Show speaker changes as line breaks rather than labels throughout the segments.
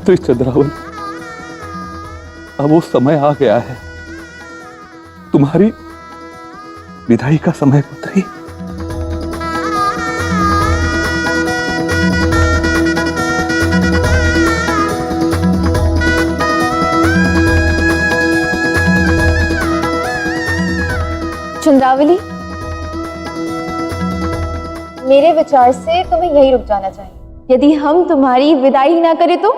पुत्री चंद्रावली, अब वो समय आ गया है, तुम्हारी विदाई का समय पुत्री।
चंद्रावली, मेरे विचार से तुम्हें यहीं रुक जाना चाहिए। यदि हम तुम्हारी विदाई ही ना करें तो?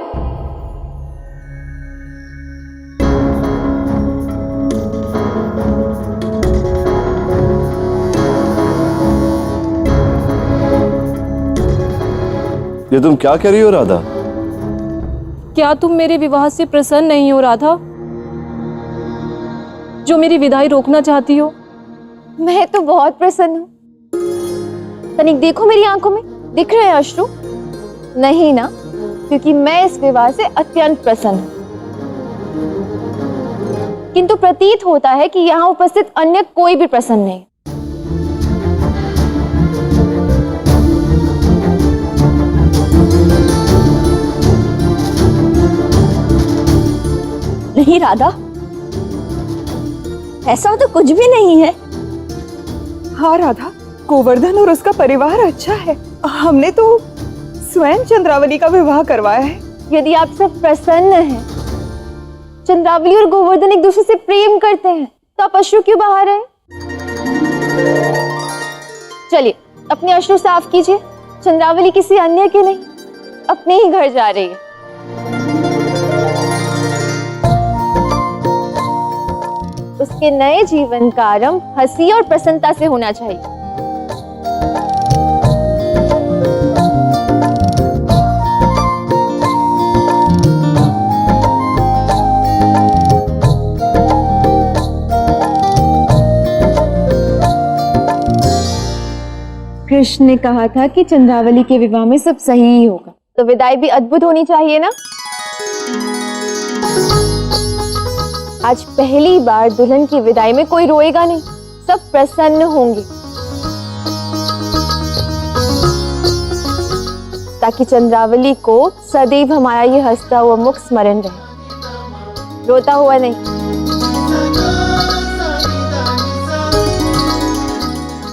ये तुम क्या कह रही हो राधा?
क्या तुम मेरे विवाह से प्रसन्न नहीं हो राधा, जो मेरी विदाई रोकना चाहती हो?
मैं तो बहुत प्रसन्न हूँ। तनिक देखो मेरी आंखों में, दिख रहे हैं अश्रु? नहीं ना, क्योंकि मैं इस विवाह से अत्यंत प्रसन्न हूँ। किंतु प्रतीत होता है कि यहाँ उपस्थित अन्य कोई भी प्रसन्न नहीं।
नहीं राधा, ऐसा तो कुछ भी नहीं है।
हाँ राधा, गोवर्धन और उसका परिवार अच्छा है। हमने तो स्वयं चंद्रावली का विवाह करवाया है।
यदि आप सब प्रसन्न हैं, चंद्रावली और गोवर्धन एक दूसरे से प्रेम करते हैं, तो आप अश्रु क्यों बहा रहे हैं? चलिए अपने अश्रु साफ कीजिए। चंद्रावली किसी अन्य के नहीं, अपने ही घर जा रही है। उसके नए जीवन का आरंभ हंसी और प्रसन्नता से होना चाहिए। कृष्ण ने कहा था कि चंद्रावली के विवाह में सब सही ही होगा, तो विदाई भी अद्भुत होनी चाहिए ना। आज पहली बार दुल्हन की विदाई में कोई रोएगा नहीं, सब प्रसन्न होंगे, ताकि चंद्रावली को सदैव हमारा ये हंसता हुआ मुख स्मरण रहे, रोता हुआ नहीं।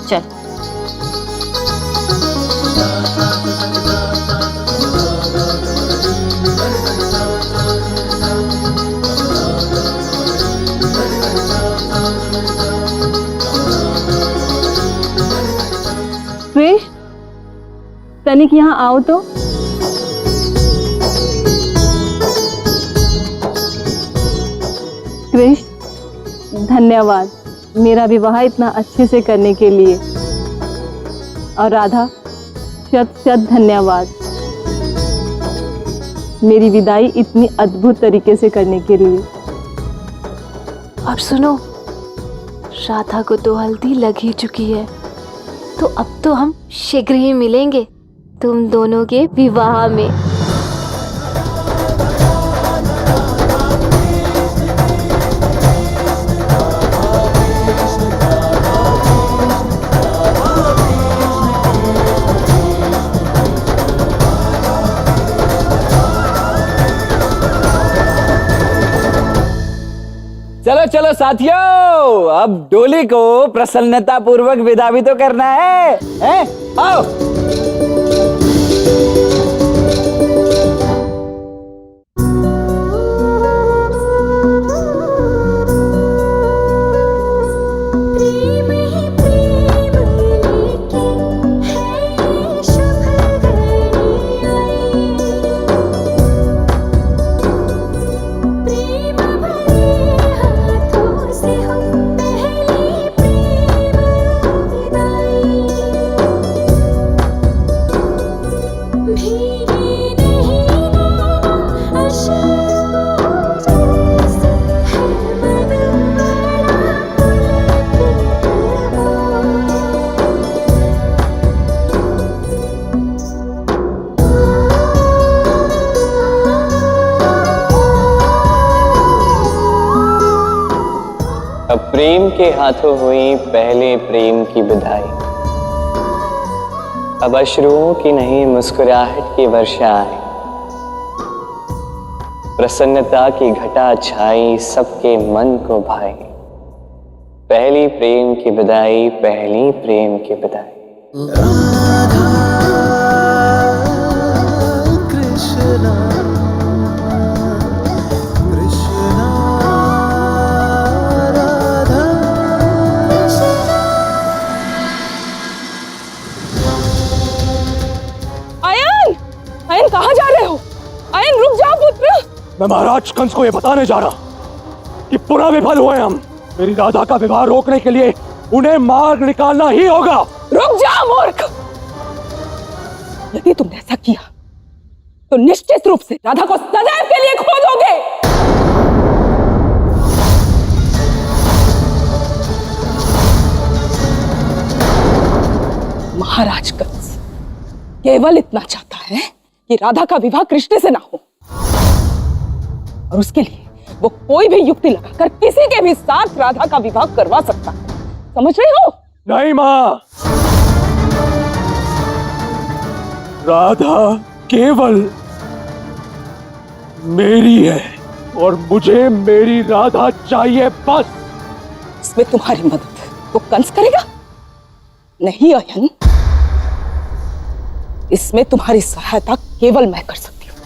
चल
कृष्ण, तनिक यहाँ आओ तो। कृष्ण, धन्यवाद मेरा विवाह इतना अच्छे से करने के लिए। और राधा, शत शत धन्यवाद मेरी विदाई इतनी अद्भुत तरीके से करने के लिए।
अब सुनो, राधा को तो हल्दी लग ही चुकी है, तो अब तो हम शीघ्र ही मिलेंगे तुम दोनों के विवाह में।
चलो चलो साथियों, अब डोली को प्रसन्नता पूर्वक विदा भी तो करना है? आओ।
अब प्रेम के हाथों हुई पहले प्रेम की विदाई। अब अश्रुओं की नहीं मुस्कुराहट की वर्षा आई। प्रसन्नता की घटा छाई सबके मन को भाई। पहली प्रेम की विदाई, पहली प्रेम की विदाई।
आयन, आयन कहाँ जा रहे हो? आयन रुक जाओ पुत्र।
मैं महाराज कंस को यह बताने जा रहा कि पुनः विफल हुए हम। मेरी राधा का विवाह रोकने के लिए उन्हें मार्ग निकालना ही होगा।
रुक जाओ मूर्ख। यदि तुमने ऐसा किया तो निश्चित रूप से राधा को सदैव के लिए खो दोगे। महाराज कंस केवल इतना चाहता है कि राधा का विवाह कृष्ण से ना हो, और उसके लिए वो कोई भी युक्ति लगाकर किसी के भी साथ राधा का विवाह करवा सकता है। समझ रही हो?
नहीं मां, राधा केवल मेरी है और मुझे मेरी राधा चाहिए बस।
इसमें तुम्हारी मदद वो कंस करेगा? नहीं आयन, इसमें तुम्हारी सहायता केवल मैं कर सकती हूँ।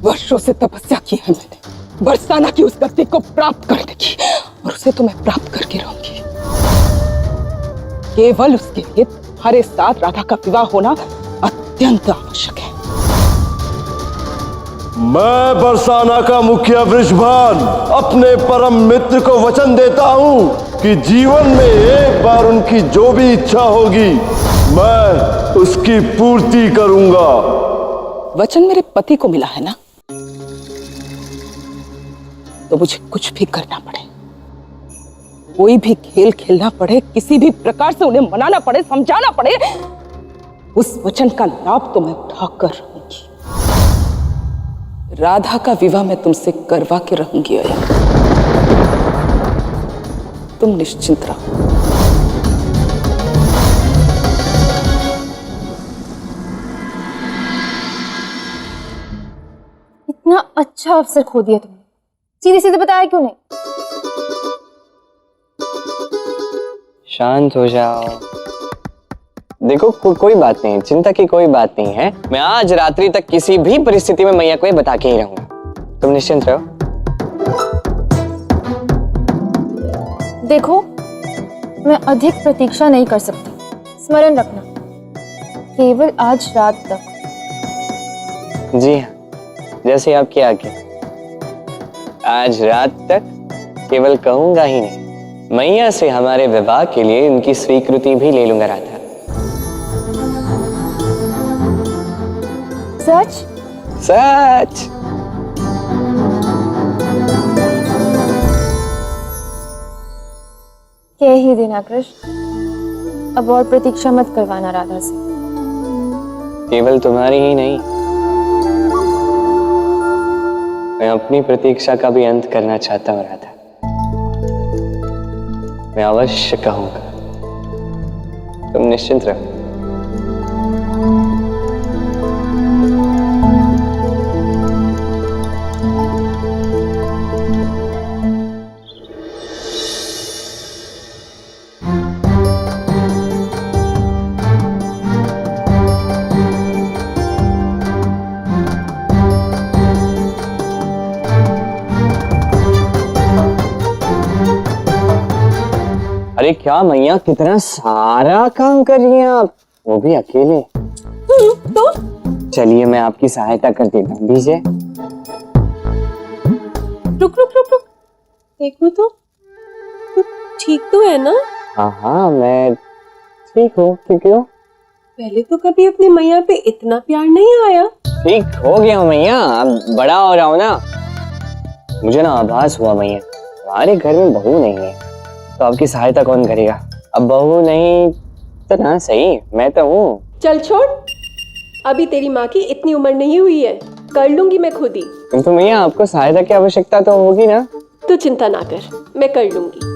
वर्षों से तपस्या की है मैंने बरसाना की उस गति को प्राप्त करने की, और उसे तो मैं प्राप्त करके रहूंगी। केवल उसके लिए तुम्हारे साथ राधा का विवाह होना अत्यंत आवश्यक है।
मैं बरसाना का मुखिया वृषभान अपने परम मित्र को वचन देता हूं कि जीवन में एक बार उनकी जो भी इच्छा होगी मैं उसकी पूर्ति करूंगा।
वचन मेरे पति को मिला है ना, तो मुझे कुछ भी करना पड़े, कोई भी खेल खेलना पड़े, किसी भी प्रकार से उन्हें मनाना पड़े, समझाना पड़े, उस वचन का लाभ तो मैं उठाकर रहूंगी। राधा का विवाह मैं तुमसे करवा के रहूंगी आया। तुम निश्चिंत रहो।
इतना अच्छा अवसर खो दिया तुमने, सीधे सीधे बताया क्यों नहीं?
शांत हो जाओ। देखो कोई बात नहीं, चिंता की कोई बात नहीं है। मैं आज रात्रि तक किसी भी परिस्थिति में मैया को ये बता के ही रहूंगा। तुम निश्चिंत रहो।
देखो, मैं अधिक प्रतीक्षा नहीं कर सकती। स्मरण रखना, केवल आज रात तक।
जी हाँ, जैसे आपकी आज्ञा। आज रात तक केवल कहूंगा ही नहीं, मैया से हमारे विवाह के लिए उनकी स्वीकृति भी ले लूंगा राधा।
सच?
सच।
कह ही देना कृष्ण, अब और प्रतीक्षा मत करवाना राधा से।
केवल तुम्हारी ही नहीं, मैं अपनी प्रतीक्षा का भी अंत करना चाहता हूं राधा। मैं अवश्य कहूंगा, तुम निश्चिंत रहो। अरे क्या मैया, कितना सारा काम कर रही हैं आप, वो भी अकेले।
तो
चलिए मैं आपकी सहायता कर देता हूँ। दीजिए।
रुक रुक रुक रुक, देखो तो ठीक तो है ना?
हाँ हाँ, मैं ठीक हूँ। क्यों?
पहले तो कभी अपनी मैया पे इतना प्यार नहीं आया।
ठीक हो गया हूँ मैया, अब बड़ा हो रहा हूँ ना। मुझे ना आभास हुआ मैया, हमारे घर में बहू नहीं है, तो आपकी सहायता कौन करेगा? अब बहू नहीं तो ना सही, मैं तो हूँ।
चल छोड़, अभी तेरी माँ की इतनी उम्र नहीं हुई है, कर लूंगी मैं खुद ही।
किंतु मैया आपको सहायता की आवश्यकता तो होगी ना?
तू चिंता ना कर, मैं कर लूंगी।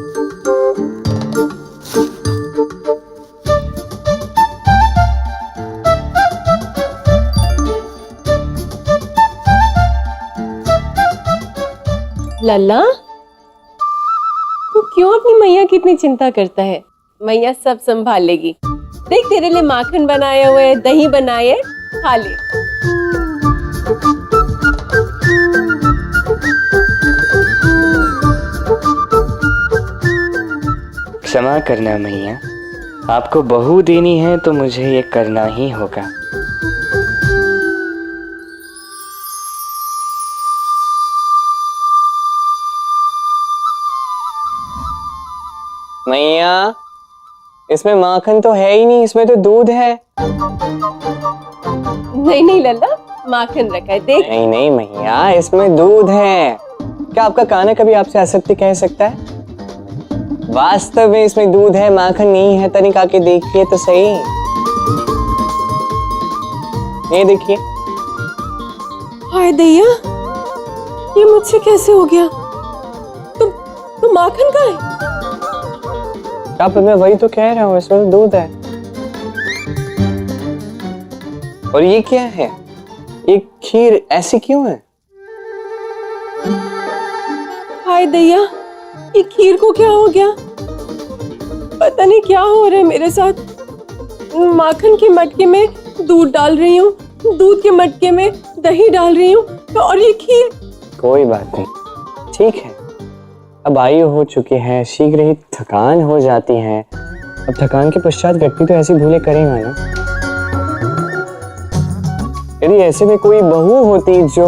लल्ला, तू क्यों अपनी मैया की इतनी चिंता करता है? मैया सब संभाल लेगी। देख, तेरे लिए माखन बनाए हुए है, दही बनाए है, खा ले।
क्षमा करना मैया, आपको बहू देनी है तो मुझे ये करना ही होगा। मैया, इसमें माखन तो है ही नहीं, इसमें तो दूध है।
नहीं नहीं लल्ला, माखन रखा है, देख।
नहीं नहीं मैया, इसमें दूध है। क्या आपका काना कभी आपसे असत्य कह सकता है? वास्तव में इसमें दूध है, माखन नहीं है। तनिक आके देखिए तो सही। ये देखिए।
हाय दैया, ये मुझसे कैसे हो गया? तुम माखन का है?
आप, मैं वही तो कह रहा हूँ, इसमें तो दूध है। और ये क्या है? ये खीर ऐसी क्यों है?
हाय दैया, ये खीर को क्या हो गया? पता नहीं क्या हो रहा है मेरे साथ। माखन के मटके में दूध डाल रही हूँ, दूध के मटके में दही डाल रही हूँ, और ये खीर।
कोई बात नहीं, ठीक है। अब आयु हो चुकी है, शीघ्र ही थकान हो जाती है। अब थकान के पश्चात व्यक्ति तो ऐसी भूलें करेगा ना। यदि ऐसे में कोई बहू होती जो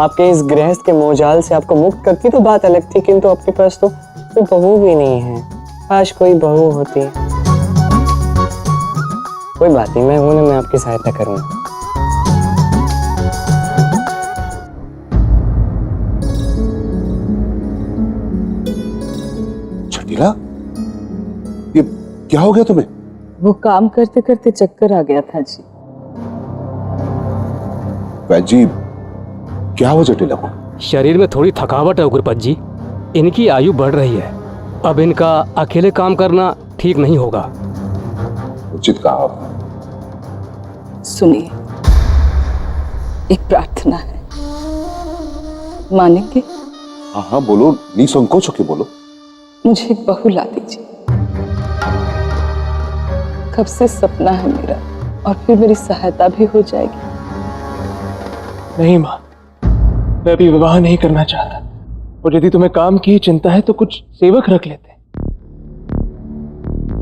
आपके इस गृहस्थ के मोहजाल से आपको मुक्त करती तो बात अलग थी, किंतु आपके पास तो कोई बहू भी नहीं है। काश कोई बहू होती। कोई बात नहीं, मैं हूं ना, मैं आपकी सहायता करूंगा।
छटीला, ये क्या हो गया तुम्हें?
वो काम करते करते चक्कर आ गया था जी।
जी, क्या हो जटिला को?
शरीर में थोड़ी थकावट है गुरुपत जी। इनकी आयु बढ़ रही है, अब इनका अकेले काम करना ठीक नहीं होगा।
उचित कहा।
सुनिए, एक प्रार्थना है, मानेंगे?
हाँ हाँ बोलो, निसंकोच होके बोलो।
मुझे एक बहू ला दीजिए। कब से सपना है मेरा, और फिर मेरी सहायता भी हो जाएगी।
नहीं माँ, मैं अभी विवाह नहीं करना चाहता, और यदि तुम्हें काम की चिंता है तो कुछ सेवक रख लेते।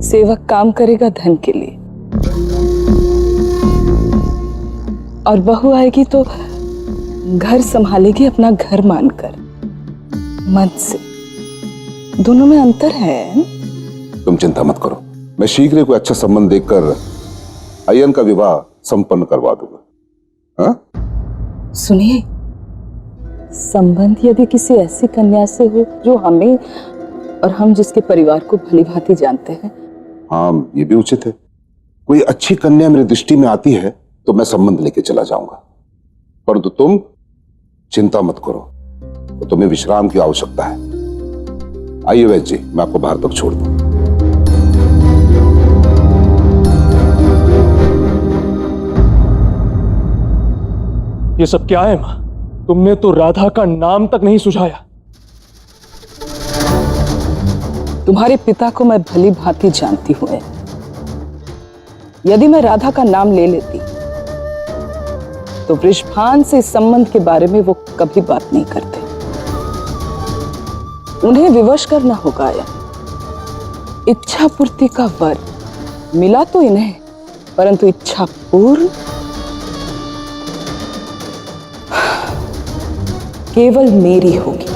सेवक काम करेगा धन के लिए, और बहू आएगी तो घर संभालेगी अपना घर मानकर, मन से। दोनों में अंतर है।
तुम चिंता मत करो, मैं शीघ्र ही कोई अच्छा संबंध देखकर अयन का विवाह संपन्न करवा दूंगा। हाँ?
सुनिए, संबंध यदि किसी ऐसी कन्या से हो जो हमें और हम जिसके परिवार को भली भांति जानते हैं।
हाँ, ये भी उचित है। कोई अच्छी कन्या मेरी दृष्टि में आती है तो मैं संबंध लेके चला जाऊंगा, परंतु तुम चिंता मत करो, तो तुम्हें विश्राम की आवश्यकता है। आइए वैद्य जी, मैं आपको बाहर तक छोड़ दूं।
ये सब क्या है माँ? तुमने तो राधा का नाम तक नहीं सुझाया।
तुम्हारे पिता को मैं भली भांति जानती हूं। यदि मैं राधा का नाम ले लेती तो वृषभान से इस संबंध के बारे में वो कभी बात नहीं करते। उन्हें विवश करना होगा। इच्छा पूर्ति का वर मिला तो इन्हें, परंतु इच्छा पूर्ण केवल मेरी होगी।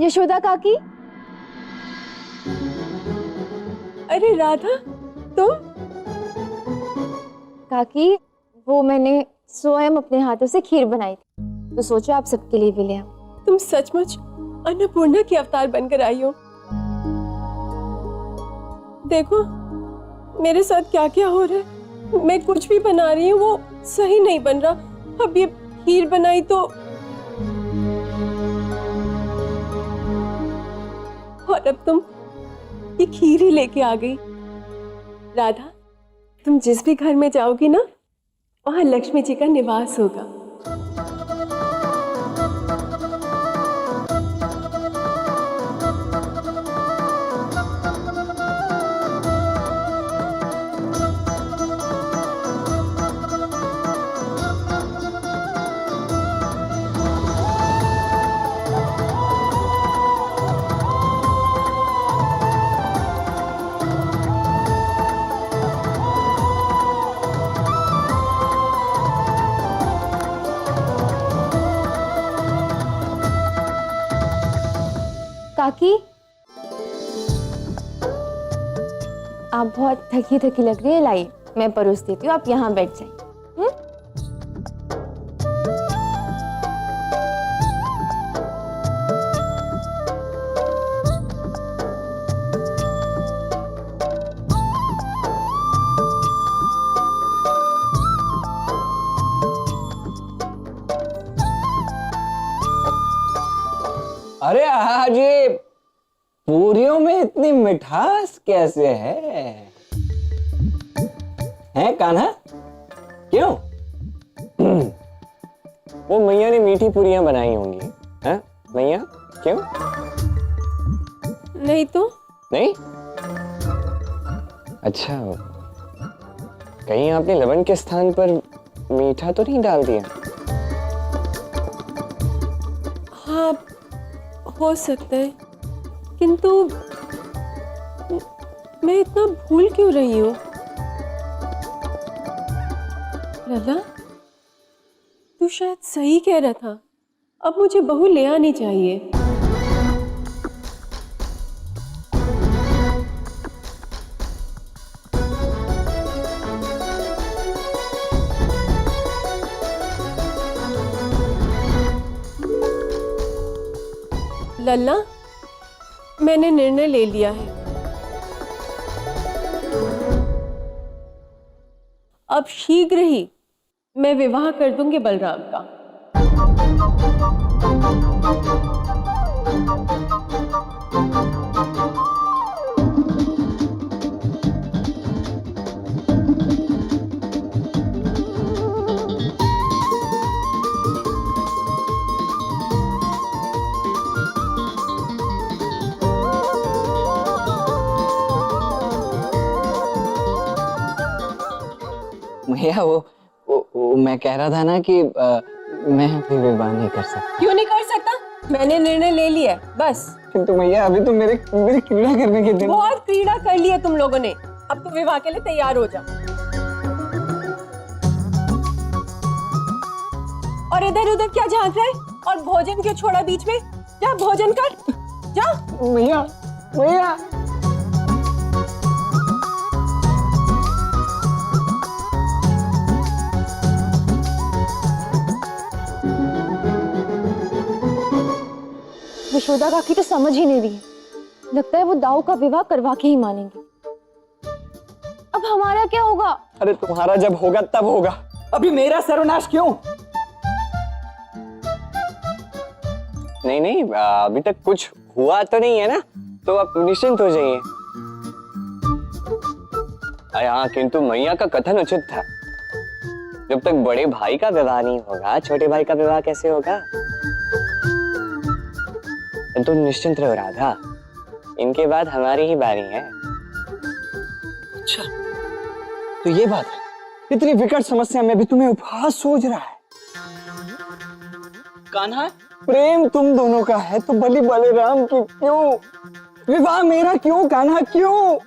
यशोदा काकी।
अरे राधा, तुम?
काकी, वो मैंने स्वयं अपने हाथों से खीर बनाई थी, तो सोचो आप सबके लिए भी ले आऊं।
तुम सचमुच अन्नपूर्णा की अवतार बनकर आई हो। देखो मेरे साथ क्या क्या हो रहा है। मैं कुछ भी बना रही हूँ वो सही नहीं बन रहा। अब ये खीर बनाई तो, और अब तुम ये खीर ही लेके आ गई। राधा, तुम जिस भी घर में जाओगी ना, वहां लक्ष्मी जी का निवास होगा।
काकी, आप बहुत थकी थकी लग रही है, लाइए मैं परोस देती हूँ, आप यहाँ बैठ जाइए।
अरे आज ये पूरियों में इतनी मिठास कैसे है कान्हा? क्यों?
वो मैया ने मीठी पूरियां बनाई होंगी। हैं मैया? क्यों?
नहीं तो।
नहीं? अच्छा, कहीं आपने लवण के स्थान पर मीठा तो नहीं डाल दिया?
हाँ, हो सकता है, किंतु मैं इतना भूल क्यों रही हूँ? लला, तू शायद सही कह रहा था, अब मुझे बहू ले आनी चाहिए। लल्ला, मैंने निर्णय ले लिया है। अब शीघ्र ही मैं विवाह कर दूंगी बलराम का।
भैया वो मैं कह रहा था ना कि मैं अभी विवाह नहीं कर सकता।
क्यों नहीं कर सकता? मैंने निर्णय ले लिया है, बस।
किंतु भैया अभी तो मेरे क्रीड़ा करने के दिन।
बहुत क्रीड़ा कर लिया तुम लोगों ने, अब तो विवाह के लिए तैयार हो जाओ। और इधर उधर क्या झांक रहे? और भोजन क्यों छोड़ा बीच में? जा भोजन कर, जा।
भैया भैया
यशोदा काकी तो समझ ही नहीं रही है, लगता है वो दाऊ का विवाह करवा के ही मानेंगे। अब हमारा क्या होगा?
अरे तुम्हारा जब होगा तब होगा, अभी मेरा सर्वनाश क्यों?
नहीं नहीं, अभी तक कुछ हुआ तो नहीं है ना, तो आप निश्चिंत हो जाइए। हाँ, किंतु मैया का कथन उचित था, जब तक बड़े भाई का विवाह नहीं होगा छोटे भाई का विवाह कैसे होगा? तुम निश्चिंत रहो राधा, इनके बाद हमारी ही बारी है।
अच्छा, तो ये बात है, इतनी विकट समस्या में भी तुम्हें उपहास सूझ रहा है। कान्हा, प्रेम तुम दोनों का है तो बलि बलराम की क्यों? विवाह मेरा क्यों कान्हा, क्यों?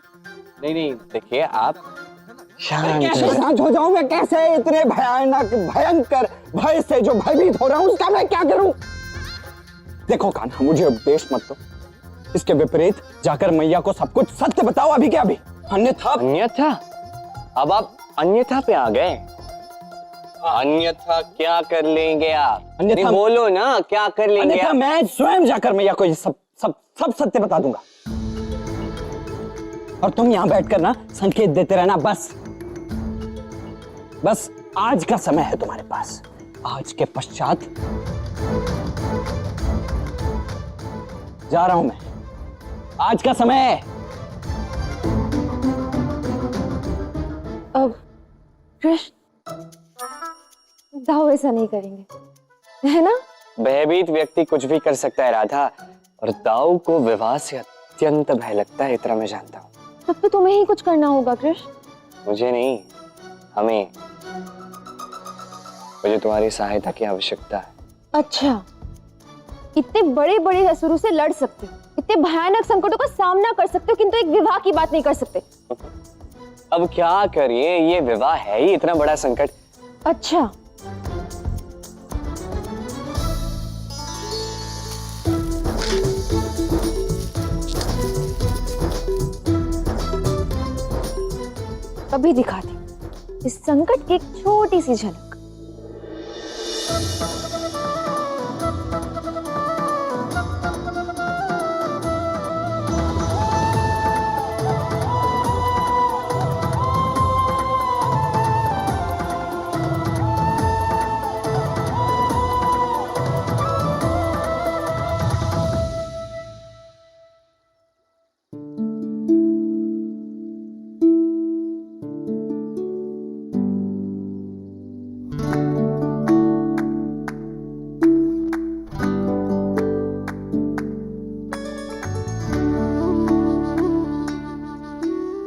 नहीं नहीं, देखिए आप
शांत हो जाऊं मैं कैसे? इतने भयानक भयंकर भय से जो भयभीत हो रहा हूं उसका मैं क्या करूं? देखो कान्हा, मुझे उपदेश मत दो, इसके विपरीत जाकर मैया को सब कुछ सत्य बताओ अभी के अभी, अन्यथा।
अन्यथा? अब आप अन्यथा पे आ गए। अन्यथा क्या कर लेंगे आप?
अन्यथा
बोलो ना, क्या कर लेंगे?
अन्यथा मैं स्वयं जाकर मैया को ये सब सत्य बता दूंगा, और तुम यहां बैठकर ना संकेत देते रहना। बस आज का समय है तुम्हारे पास, आज के पश्चात जा रहा हूं मैं। आज का समय है।
अब कृष्ण दाऊ ऐसा नहीं करेंगे, है ना?
भयभीत व्यक्ति कुछ भी कर सकता है राधा, और दाऊ को विवाह से अत्यंत भय लगता है, इतना मैं जानता हूँ।
तब तो तुम्हें ही कुछ करना होगा कृष्ण।
मुझे नहीं, हमें। मुझे तुम्हारी सहायता की आवश्यकता है।
अच्छा, इतने बड़े बड़े असुरों से लड़ सकते हो, इतने भयानक संकटों का सामना कर सकते हो, किंतु एक विवाह की बात नहीं कर सकते।
अब क्या करिए, ये विवाह है ही इतना बड़ा संकट।
अच्छा, अभी दिखाती हूं इस संकट की एक छोटी सी झलक।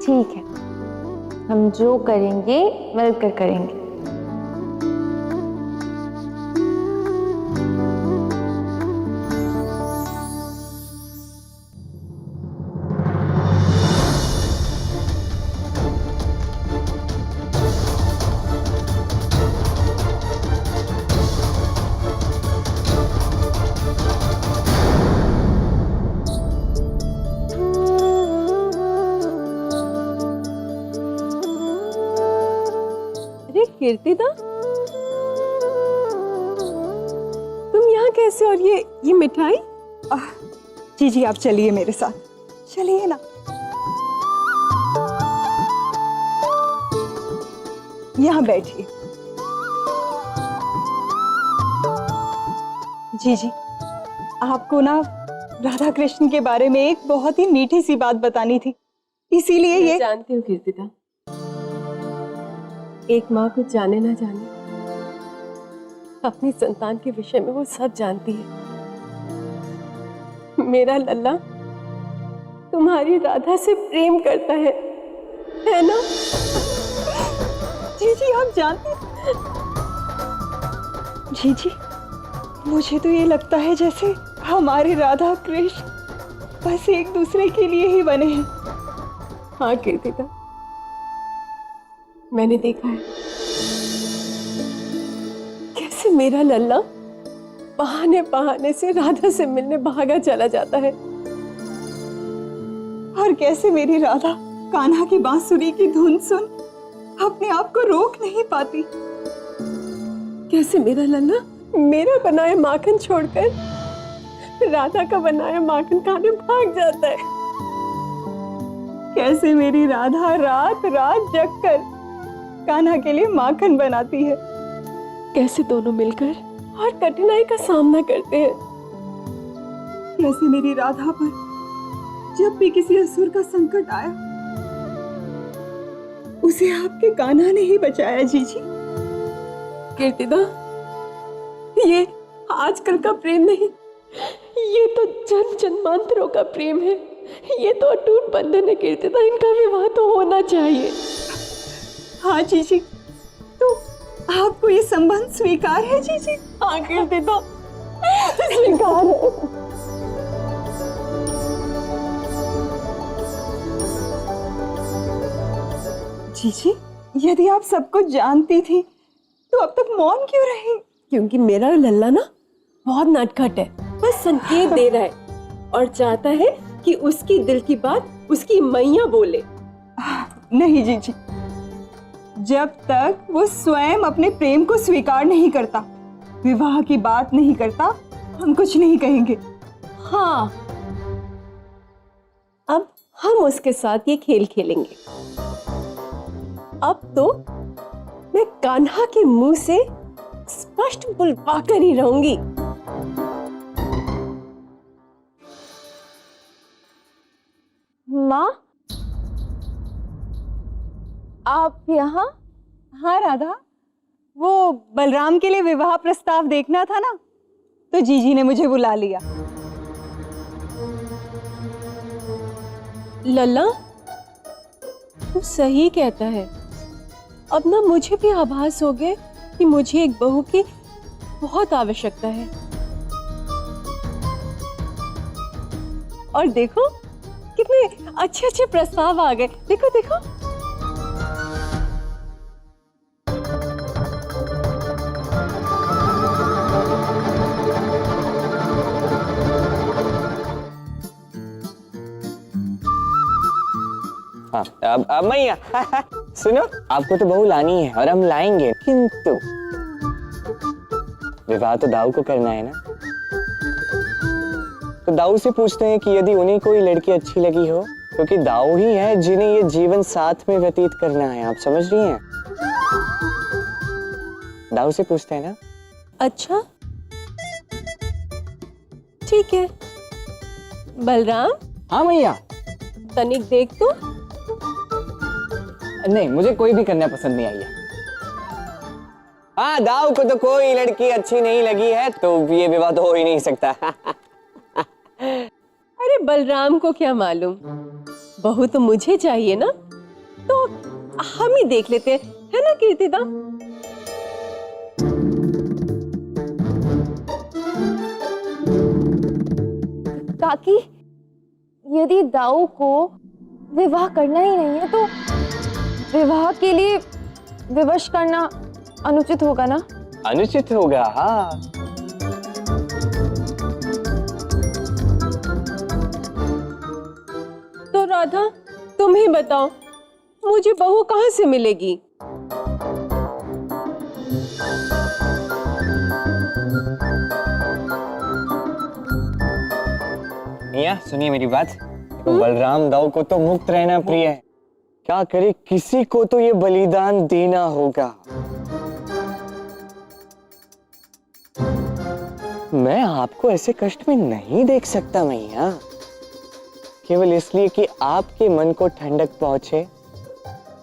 ठीक है, हम जो करेंगे मिलकर करेंगे।
कीर्तिदा, तुम यहाँ कैसे? और ये मिठाई?
जी जी, आप चलिए मेरे साथ, चलिए ना। यहाँ बैठिए। जी जी, आपको ना राधा कृष्ण के बारे में एक बहुत ही मीठी सी बात बतानी थी, इसीलिए ये।
जानती हूँ कीर्तिदा, एक माँ कुछ जाने ना जाने अपनी संतान के विषय में वो सब जानती है। मेरा लल्ला तुम्हारी राधा से प्रेम करता है ना?
जी जी, आप जानते। जी जी, मुझे तो ये लगता है जैसे हमारे राधा कृष्ण बस एक दूसरे के लिए ही बने हैं।
हाँ कीर्तिदा, मैंने देखा है कैसे मेरा लल्ला बहाने बहाने से राधा से मिलने भागा चला जाता है,
और कैसे मेरी राधा कान्हा की बांसुरी की धुन सुन अपने आप को रोक नहीं पाती।
कैसे मेरा लल्ला मेरा बनाया माखन छोड़कर राधा का बनाया माखन खाने भाग जाता है।
कैसे मेरी राधा रात रात जगकर कान्हा के लिए माखन बनाती है।
कैसे दोनों मिलकर और कठिनाई का सामना करते हैं।
कैसे मेरी राधा पर जब भी किसी असुर का संकट आया उसे आपके कान्हा ने ही बचाया। जी जी,
कीर्तिदा, ये आजकल का प्रेम नहीं, ये तो जन्म जन्मांतरों का प्रेम है। ये तो अटूट बंधन है कीर्तिदा, इनका विवाह तो होना चाहिए।
हाँ जी जी, तो आपको ये संबंध स्वीकार है? जी जी,
हाँ कीर्तिदा, स्वीकार है।
जी जी, यदि आप सब कुछ जानती थी तो अब तक मौन क्यों रही?
क्योंकि मेरा लल्ला ना बहुत नटखट है, बस संकेत दे रहा है और चाहता है कि उसकी दिल की बात उसकी मैया बोले।
नहीं जी जी, जब तक वो स्वयं अपने प्रेम को स्वीकार नहीं करता, विवाह की बात नहीं करता, हम कुछ नहीं कहेंगे।
हाँ, अब हम उसके साथ ये खेल खेलेंगे। अब तो मैं कान्हा के मुंह से स्पष्ट बुलवा कर ही रहूंगी।
माँ, आप यहाँ?
हाँ राधा, वो बलराम के लिए विवाह प्रस्ताव देखना था ना, तो जीजी ने मुझे बुला लिया।
लल्ला, तू सही कहता है। अब ना मुझे भी आभास हो गया कि मुझे एक बहू की बहुत आवश्यकता है। और देखो कितने अच्छे अच्छे प्रस्ताव आ गए। देखो देखो।
हाँ, अब मैया सुनो, आपको तो बहू लानी है और हम लाएंगे, किंतु विवाह तो दाऊ को करना है ना। तो दाऊ से पूछते हैं कि यदि उन्हें कोई लड़की अच्छी लगी हो, क्योंकि दाऊ ही है जिन्हें ये जीवन साथ में व्यतीत करना है। आप समझ रही हैं? दाऊ से पूछते हैं ना।
अच्छा ठीक है। बलराम।
हाँ मैया।
तनिक देख तो।
नहीं, मुझे कोई भी कन्या पसंद नहीं आई है। हाँ, दाऊ को तो कोई लड़की अच्छी नहीं लगी है, तो ये विवाह तो हो ही नहीं सकता।
अरे बलराम को क्या मालूम, बहू तो मुझे चाहिए ना, तो हम ही देख लेते हैं, है ना कीर्तिदा?
काकी, यदि दाऊ को विवाह करना ही नहीं है तो विवाह के लिए विवश करना अनुचित होगा ना?
अनुचित होगा, हाँ।
तो राधा, तुम ही बताओ, मुझे बहू कहाँ से मिलेगी?
मियां, सुनिए मेरी बात। तो बलराम दाऊ को तो मुक्त रहना प्रिय है, क्या करे, किसी को तो ये बलिदान देना होगा। मैं आपको ऐसे कष्ट में नहीं देख सकता मैया, केवल इसलिए कि आपके मन को ठंडक पहुंचे,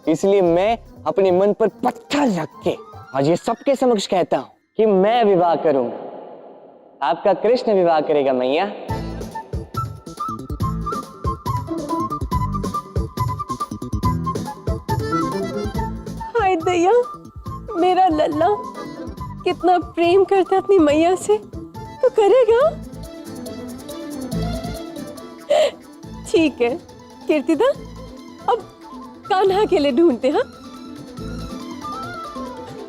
इसलिए मैं अपने मन पर पत्थर रख के आज ये सबके समक्ष कहता हूं कि मैं विवाह करूंगा। आपका कृष्ण विवाह करेगा मैया।
हाय दैया, मेरा लल्ला कितना प्रेम करता अपनी मैया से, तो करेगा। ठीक है कीर्तिदा, अब कान्हा के लिए ढूंढते। हाँ,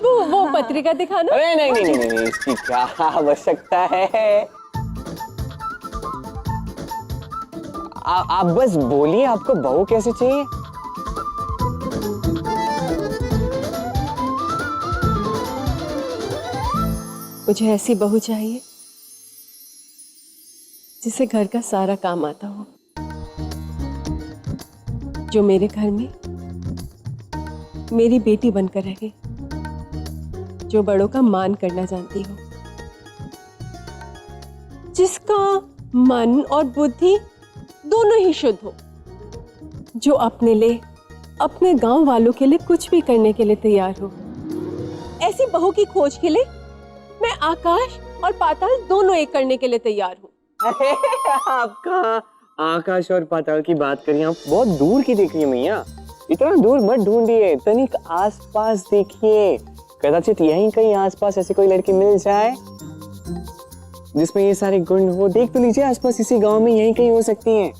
वो पत्रिका दिखाना।
अरे नहीं नहीं नहीं, नहीं, इसकी क्या आवश्यकता है। आप बस बोलिए, आपको बहू कैसे चाहिए?
मुझे ऐसी बहू चाहिए जिसे घर का सारा काम आता हो, जो मेरे घर में मेरी बेटी बनकर रहे, जो बड़ों का मान करना जानती हो, जिसका मन और बुद्धि दोनों ही शुद्ध हो, जो अपने लिए, अपने गांव वालों के लिए कुछ भी करने के लिए तैयार हो। ऐसी बहू की खोज के लिए मैं आकाश और पाताल दोनों एक करने के लिए तैयार हूँ।
अरे आप कहाँ आकाश और पाताल की बात करिए, आप बहुत दूर की देखिए मैया, इतना दूर मत ढूंढिए, तनिक आसपास देखिए, कदाचित यहीं कहीं आसपास ऐसी कोई लड़की मिल जाए जिसमें ये सारे गुण हो। देख तो लीजिए आसपास, इसी गांव में यहीं कहीं हो सकती हैं।